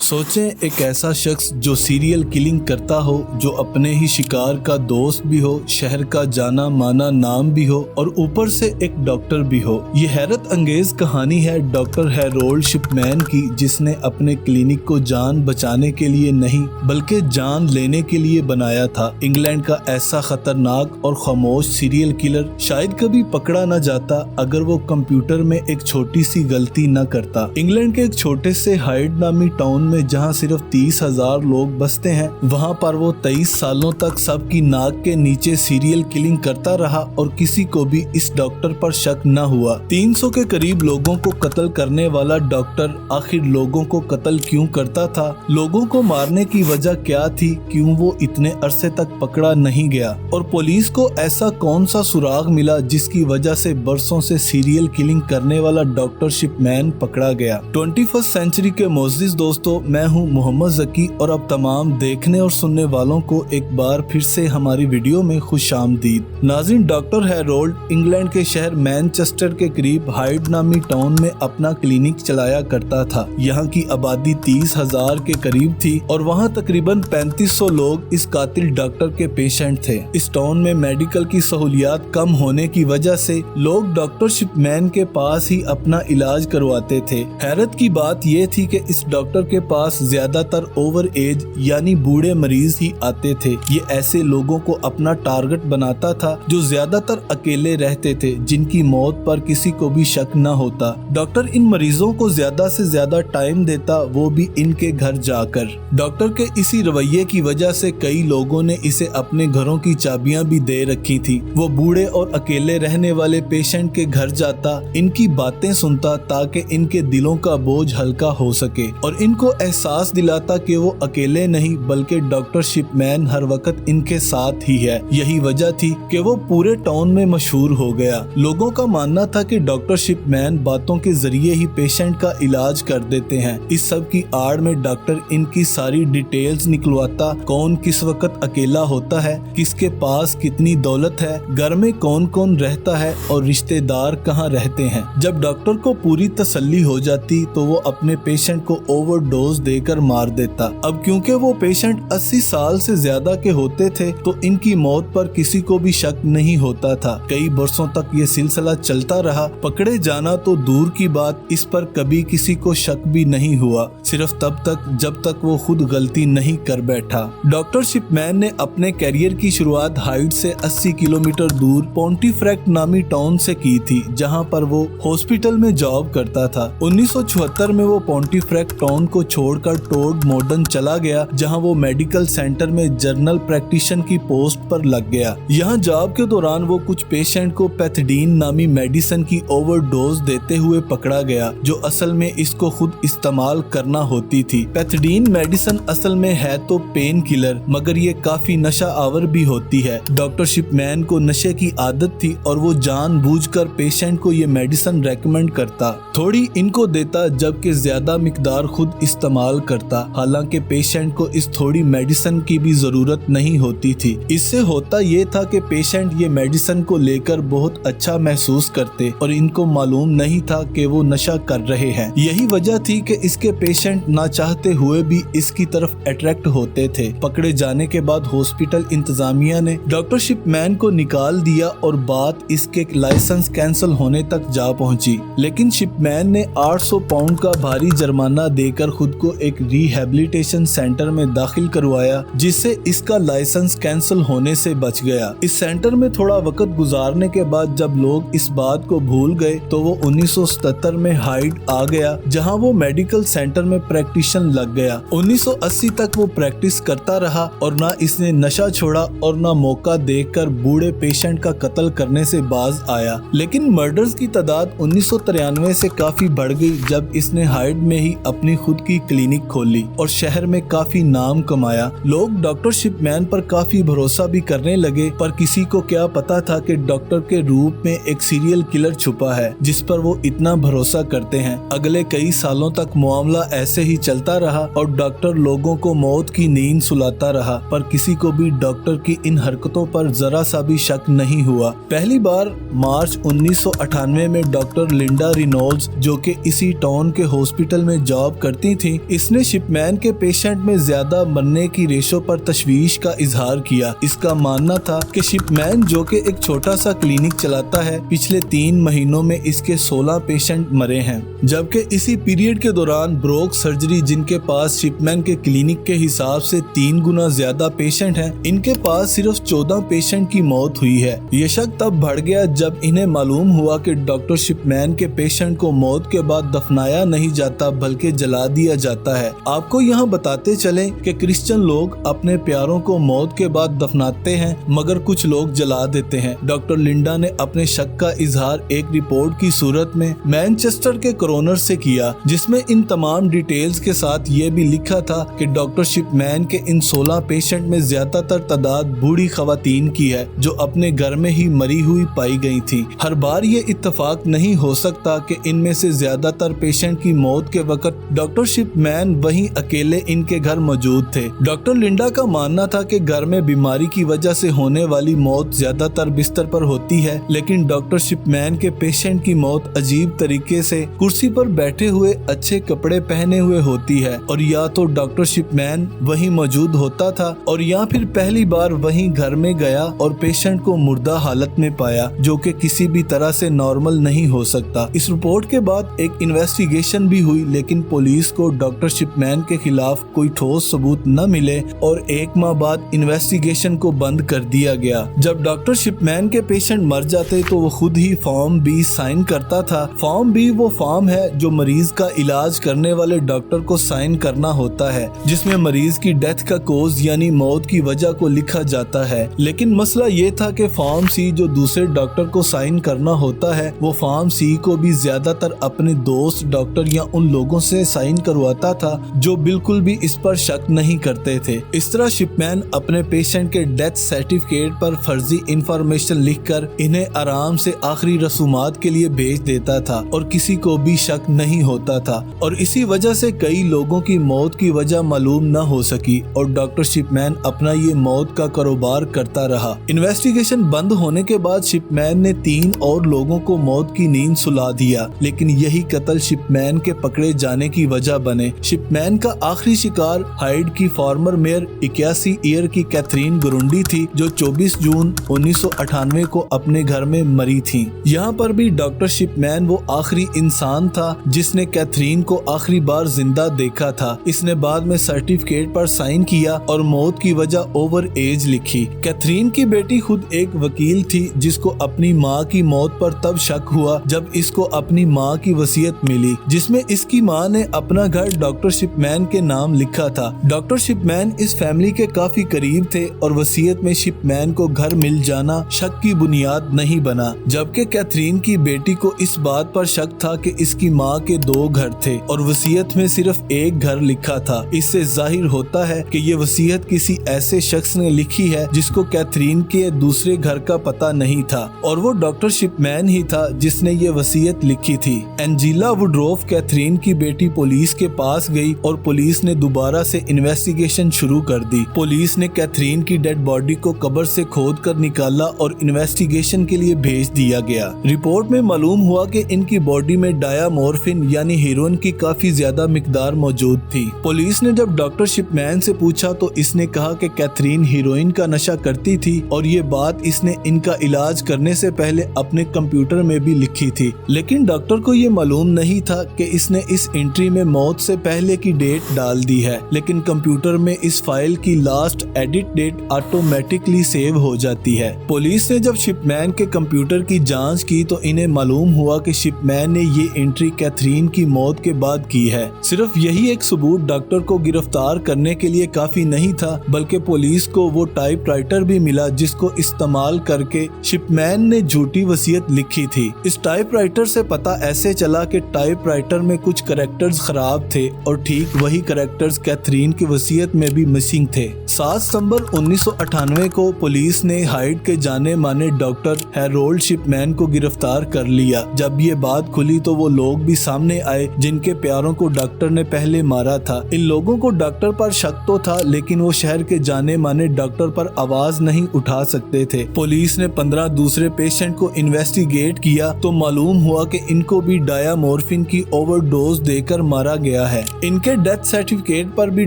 सोचें एक ऐसा शख्स जो सीरियल किलिंग करता हो, जो अपने ही शिकार का दोस्त भी हो, शहर का जाना माना नाम भी हो और ऊपर से एक डॉक्टर भी हो। ये हैरत अंगेज कहानी है डॉक्टर हैरोल्ड शिपमैन की, जिसने अपने क्लिनिक को जान बचाने के लिए नहीं बल्कि जान लेने के लिए बनाया था। इंग्लैंड का ऐसा खतरनाक और खामोश सीरियल किलर शायद कभी पकड़ा न जाता अगर वो कंप्यूटर में एक छोटी सी गलती न करता। इंग्लैंड के एक छोटे से हाइड नामी टाउन में जहां सिर्फ 30,000 लोग बसते हैं, वहां पर वो 23 सालों तक सबकी नाक के नीचे सीरियल किलिंग करता रहा और किसी को भी इस डॉक्टर पर शक न हुआ। 300 के करीब लोगों को कत्ल करने वाला डॉक्टर आखिर लोगों को कत्ल क्यों करता था? लोगों को मारने की वजह क्या थी? क्यों वो इतने अरसे तक पकड़ा नहीं गया? और पुलिस को ऐसा कौन सा सुराग मिला जिसकी वजह से बरसों से सीरियल किलिंग करने वाला डॉक्टर शिपमैन पकड़ा गया? 21st सेंचुरी के मोअज़्ज़िज़ दोस्तों, मैं हूं मोहम्मद ज़की और अब तमाम देखने और सुनने वालों को एक बार फिर से हमारी वीडियो में खुशामदीद। नाज़रीन, डॉक्टर हैरोल्ड इंग्लैंड के शहर मैनचेस्टर के करीब हाइड नामी टाउन में अपना क्लिनिक चलाया करता था। यहाँ की आबादी 30,000 के करीब थी और वहाँ तकरीबन 3500 लोग इस कातिल डॉक्टर के पेशेंट थे। इस टाउन में मेडिकल की सहूलियात कम होने की वजह से लोग डॉक्टर शिपमैन के पास ही अपना इलाज करवाते थे। हैरत की बात ये थी कि इस डॉक्टर के पास ज्यादातर ओवर एज यानी बूढ़े मरीज ही आते थे। ये ऐसे लोगों को अपना टारगेट बनाता था जो ज्यादातर अकेले रहते थे, जिनकी मौत पर किसी को भी शक न होता। डॉक्टर इन मरीजों को ज्यादा से ज्यादा टाइम देता, वो भी इनके घर जाकर। डॉक्टर के इसी रवैये की वजह से कई लोगों ने इसे अपने घरों की चाबियां भी दे रखी थी। वो बूढ़े और अकेले रहने वाले पेशेंट के घर जाता, इनकी बातें सुनता ताकि इनके दिलों का बोझ हल्का हो सके और इनको एहसास दिलाता कि वो अकेले नहीं बल्कि डॉक्टर शिपमैन हर वक्त इनके साथ ही है। यही वजह थी कि वो पूरे टाउन में मशहूर हो गया। लोगों का मानना था कि डॉक्टर शिपमैन बातों के जरिए ही पेशेंट का इलाज कर देते हैं। इस सब की आड़ में डॉक्टर इनकी सारी डिटेल्स निकलवाता, कौन किस वक्त अकेला होता है, किसके पास कितनी दौलत है, घर में कौन कौन रहता है और रिश्तेदार कहाँ रहते हैं। जब डॉक्टर को पूरी तसल्ली हो जाती तो वो अपने पेशेंट को ओवरडोज देकर मार देता। अब क्योंकि वो पेशेंट 80 साल से ज्यादा के होते थे तो इनकी मौत पर किसी को भी शक नहीं होता था। कई बरसों तक ये सिलसिला चलता रहा। पकड़े जाना तो दूर की बात, इस पर कभी किसी को शक भी नहीं हुआ, सिर्फ तब तक जब तक वो खुद गलती नहीं कर बैठा। डॉक्टर शिपमैन ने अपने कैरियर की शुरुआत हाइड से 80 किलोमीटर दूर पोंटीफ्रेक्ट नामी टाउन से की थी, जहाँ पर वो हॉस्पिटल में जॉब करता था। 1974 में वो पोंटीफ्रेक्ट टाउन को छोड़कर टोड मॉडर्न चला गया, जहां वो मेडिकल सेंटर में जर्नल प्रैक्टिशनर की पोस्ट पर लग गया। यहां जॉब के दौरान वो कुछ पेशेंट को पैथडीन नामी मेडिसिन की ओवरडोज देते हुए पकड़ा गया, जो असल में इसको खुद इस्तेमाल करना होती थी। पैथडीन मेडिसिन असल में है तो पेन किलर, मगर ये काफी नशा आवर भी होती है। डॉक्टर शिपमैन को नशे की आदत थी और वो जानबूझकर पेशेंट को ये मेडिसिन रेकमेंड करता, थोड़ी इनको देता जबकि ज्यादा मिकदार खुद इस्तेमाल करता। हालांकि पेशेंट को इस थोड़ी मेडिसिन की भी जरूरत नहीं होती थी। इससे होता ये था कि पेशेंट ये मेडिसिन को लेकर बहुत अच्छा महसूस करते और इनको मालूम नहीं था कि वो नशा कर रहे हैं। यही वजह थी कि इसके पेशेंट ना चाहते हुए भी इसकी तरफ अट्रैक्ट होते थे। पकड़े जाने के बाद हॉस्पिटल इंतजामिया ने डॉक्टर शिपमैन को निकाल दिया और बात इसके लाइसेंस कैंसिल होने तक जा पहुंची। लेकिन शिपमैन ने 800 पाउंड का भारी जुर्माना देकर खुद को एक रिहैबिलिटेशन सेंटर में दाखिल करवाया, जिससे इसका लाइसेंस कैंसिल होने से बच गया। इस सेंटर में थोड़ा वक्त गुजारने के बाद जब लोग इस बात को भूल गए तो वो 1977 में हाइड आ गया, जहां वो मेडिकल सेंटर में प्रैक्टिशन लग गया। 1980 तक वो प्रैक्टिस करता रहा और ना इसने नशा छोड़ा और ना मौका देखकर बूढ़े पेशेंट का कत्ल करने से बाज आया। लेकिन मर्डर्स की तादाद 1993 से काफी बढ़ गई जब इसने हाइड में ही अपनी खुद की क्लिनिक खोली और शहर में काफी नाम कमाया। लोग डॉक्टर शिपमैन पर काफी भरोसा भी करने लगे, पर किसी को क्या पता था कि डॉक्टर के रूप में एक सीरियल किलर छुपा है जिस पर वो इतना भरोसा करते हैं। अगले कई सालों तक मामला ऐसे ही चलता रहा और डॉक्टर लोगों को मौत की नींद सुलाता रहा, पर किसी को भी डॉक्टर की इन हरकतों पर जरा सा भी शक नहीं हुआ। पहली बार मार्च 1998 में डॉक्टर लिंडा रेनॉल्ड्स, जो कि इसी टाउन के हॉस्पिटल में जॉब करती थी, इसने शिपमैन के पेशेंट में ज्यादा मरने की रेशो पर तशवीश का इजहार किया। इसका मानना था कि शिपमैन, जो कि एक छोटा सा क्लिनिक चलाता है, पिछले 3 महीनों में इसके 16 पेशेंट मरे हैं, जबकि इसी पीरियड के दौरान ब्रोक सर्जरी, जिनके पास शिपमैन के क्लिनिक के हिसाब से 3 गुना ज्यादा पेशेंट हैं, इनके पास सिर्फ 14 पेशेंट की मौत हुई है। ये शक तब बढ़ गया जब इन्हें मालूम हुआ कि डॉक्टर शिपमैन के पेशेंट को मौत के बाद दफनाया नहीं जाता बल्कि जला दिया जाता है। आपको यहाँ बताते चलें कि क्रिश्चियन लोग अपने प्यारों को मौत के बाद दफनाते हैं, मगर कुछ लोग जला देते हैं। डॉक्टर लिंडा ने अपने शक का इजहार एक रिपोर्ट की सूरत में मैनचेस्टर के कोरोनर से किया, जिसमें इन तमाम डिटेल्स के साथ ये भी लिखा था कि डॉक्टर शिपमैन के इन 16 पेशेंट में ज्यादातर तादाद बूढ़ी खवातीन की है, जो अपने घर में ही मरी हुई पाई गई थी। हर बार ये इत्तेफाक नहीं हो सकता कि इनमें से ज्यादातर पेशेंट की मौत के वक्त डॉक्टर शिपमैन वहीं अकेले इनके घर मौजूद थे। डॉक्टर लिंडा का मानना था कि घर में बीमारी की वजह से होने वाली मौत ज्यादातर बिस्तर पर होती है, लेकिन डॉक्टर शिपमैन के पेशेंट की मौत अजीब तरीके से कुर्सी पर बैठे हुए अच्छे कपड़े पहने हुए होती है, और या तो डॉक्टर शिपमैन वहीं मौजूद होता था और या फिर पहली बार वहीं घर में गया और पेशेंट को मुर्दा हालत में पाया, जो कि किसी भी तरह से नॉर्मल नहीं हो सकता। इस रिपोर्ट के बाद एक इन्वेस्टिगेशन भी हुई, लेकिन पुलिस को डॉक्टर शिपमैन के खिलाफ कोई ठोस सबूत न मिले और 1 माह बाद इन्वेस्टिगेशन को बंद कर दिया गया। जब डॉक्टर शिपमैन के पेशेंट मर जाते तो वो खुद ही फॉर्म बी साइन करता था। फॉर्म बी वो फॉर्म है जो मरीज का इलाज करने वाले डॉक्टर को साइन करना होता है, जिसमें मरीज की डेथ का कोज यानी मौत की वजह को लिखा जाता है। लेकिन मसला ये था कि फॉर्म सी जो दूसरे डॉक्टर को साइन करना होता है, वो फॉर्म सी को भी ज्यादातर अपने दोस्त डॉक्टर या उन लोगों से साइन करवाता था जो बिल्कुल भी इस पर शक नहीं करते थे। इस तरह शिपमैन अपने पेशेंट के डेथ सर्टिफिकेट पर फर्जी इंफॉर्मेशन लिखकर इन्हें आराम से आखिरी रसूमात के लिए भेज देता था और किसी को भी शक नहीं होता था, और इसी वजह से कई लोगों की मौत की वजह मालूम न हो सकी और डॉक्टर शिपमैन अपना ये मौत का कारोबार करता रहा। इन्वेस्टिगेशन बंद होने के बाद शिपमैन ने 3 और लोगों को मौत की नींद सुला दिया, लेकिन यही कत्ल शिपमैन के पकड़े जाने की वजह बने। शिपमैन का आखिरी शिकार हाइड की फॉर्मर मेयर 81 ईयर की कैथरीन गुरुंडी थी, जो 24 जून 1998 को अपने घर में मरी थी। यहाँ पर भी डॉक्टर शिपमैन वो आखिरी इंसान था जिसने कैथरीन को आखिरी बार जिंदा देखा था। इसने बाद में सर्टिफिकेट पर साइन किया और मौत की वजह ओवर एज लिखी। कैथरीन की बेटी खुद एक वकील थी, जिसको अपनी माँ की मौत पर तब शक हुआ जब इसको अपनी माँ की वसीयत मिली, जिसमें इसकी माँ ने अपना घर डॉक्टर शिपमैन के नाम लिखा था। डॉक्टर शिपमैन इस फैमिली के काफी करीब थे और वसीयत में शिपमैन को घर मिल जाना शक की बुनियाद नहीं बना, जबकि कैथरीन की बेटी को इस बात पर शक था कि इसकी माँ के 2 घर थे और वसीयत में सिर्फ एक घर लिखा था। इससे जाहिर होता है कि ये वसीयत किसी ऐसे शख्स ने लिखी है जिसको कैथरीन के दूसरे घर का पता नहीं था, और वो डॉक्टर शिपमैन ही था जिसने ये वसीयत लिखी थी। एंजेला वुडरोफ, कैथरीन की बेटी, पुलिस के पास गई और पुलिस ने दोबारा से इन्वेस्टिगेशन शुरू कर दी। पुलिस ने कैथरीन की डेड बॉडी को कब्र से खोद कर निकाला और इन्वेस्टिगेशन के लिए भेज दिया गया। रिपोर्ट में मालूम हुआ कि इनकी बॉडी में डायामोर्फिन यानी हेरोइन की काफी ज्यादा मिकदार मौजूद थी। पुलिस ने जब डॉक्टर शिपमैन से पूछा तो इसने कहा कि कैथरीन हीरोइन का नशा करती थी और ये बात इसने इनका इलाज करने से पहले अपने कंप्यूटर में भी लिखी थी, लेकिन डॉक्टर को ये मालूम नहीं था कि इसने इस एंट्री में मौत से पहले की डेट डाल दी है, लेकिन कंप्यूटर में इस फाइल की last edit date automatically save हो जाती है। पुलिस ने जब शिपमैन के कंप्यूटर की जांच की तो इन्हें मालूम हुआ कि शिपमैन ने ये एंट्री कैथरीन की मौत के बाद की है। सिर्फ यही एक सबूत डॉक्टर को गिरफ्तार करने के लिए काफी नहीं था, बल्कि पुलिस को वो टाइपराइटर भी मिला जिसको इस्तेमाल करके शिपमैन ने झूठी वसीयत लिखी थी। इस टाइपराइटर से पता ऐसे चला कि टाइपराइटर में कुछ कैरेक्टर्स खराब थे और ठीक वही कैरेक्टर्स कैथरीन की वसीयत में भी मिसिंग थे। 7 सितंबर 1998 को पुलिस ने हाइड के जाने माने डॉक्टर हैरोल्ड शिपमैन को गिरफ्तार कर लिया। जब ये बात खुली तो वो लोग भी सामने आए जिनके प्यारों को डॉक्टर ने पहले मारा था। इन लोगों को डॉक्टर पर शक तो था, लेकिन वो शहर के जाने माने डॉक्टर पर आवाज नहीं उठा सकते थे। पुलिस ने 15 दूसरे पेशेंट को इन्वेस्टिगेट किया तो मालूम हुआ कि इनको भी डायामोर्फिन की ओवरडोज देकर मारा गया गया है। इनके डेथ सर्टिफिकेट पर भी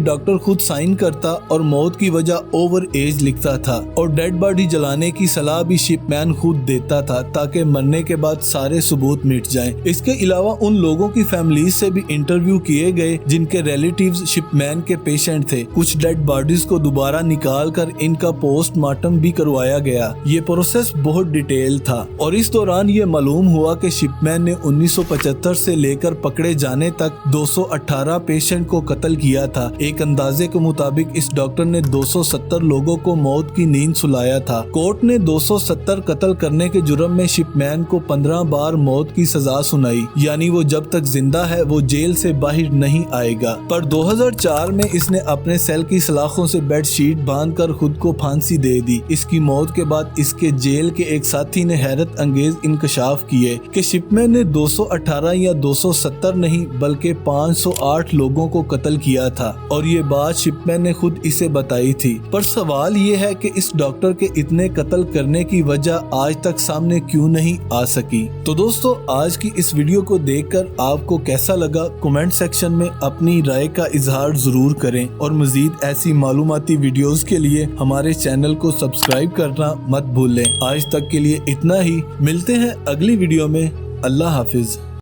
डॉक्टर खुद साइन करता और मौत की वजह ओवर एज लिखता था और डेड बॉडी जलाने की सलाह भी शिपमैन खुद देता था ताकि मरने के बाद सारे सबूत मिट जाएं। इसके अलावा उन लोगों की फैमिलीज से भी इंटरव्यू किए गए जिनके रिलेटिव्स शिपमैन के पेशेंट थे। कुछ डेड बॉडीज को दोबारा निकाल कर इनका पोस्टमार्टम भी करवाया गया। ये प्रोसेस बहुत डिटेल था और इस दौरान ये मालूम हुआ कि शिपमैन ने 1975 से लेकर पकड़े जाने तक 218 पेशेंट को कत्ल किया था। एक अंदाजे के मुताबिक इस डॉक्टर ने 270 लोगों को मौत की नींद सुलाया था। कोर्ट ने 270 कत्ल करने के जुर्म में शिपमैन को 15 बार मौत की सजा सुनाई, यानी वो जब तक जिंदा है वो जेल से बाहर नहीं आएगा। पर 2004 में इसने अपने सेल की सलाखों से बेडशीट बांधकर खुद को फांसी दे दी। इसकी मौत के बाद इसके जेल के एक साथी ने हैरत अंगेज इंकशाफ किए कि शिपमैन ने 218 या 270 नहीं बल्कि 508 लोगों को कत्ल किया था और ये बात शिपमैन ने खुद इसे बताई थी। पर सवाल ये है कि इस डॉक्टर के इतने कत्ल करने की वजह आज तक सामने क्यों नहीं आ सकी। तो दोस्तों, आज की इस वीडियो को देखकर आपको कैसा लगा कमेंट सेक्शन में अपनी राय का इजहार जरूर करें और मजीद ऐसी मालूमाती वीडियोस के लिए हमारे चैनल को सब्सक्राइब करना मत भूलें। आज तक के लिए इतना ही, मिलते हैं अगली वीडियो में। अल्लाह हाफिज।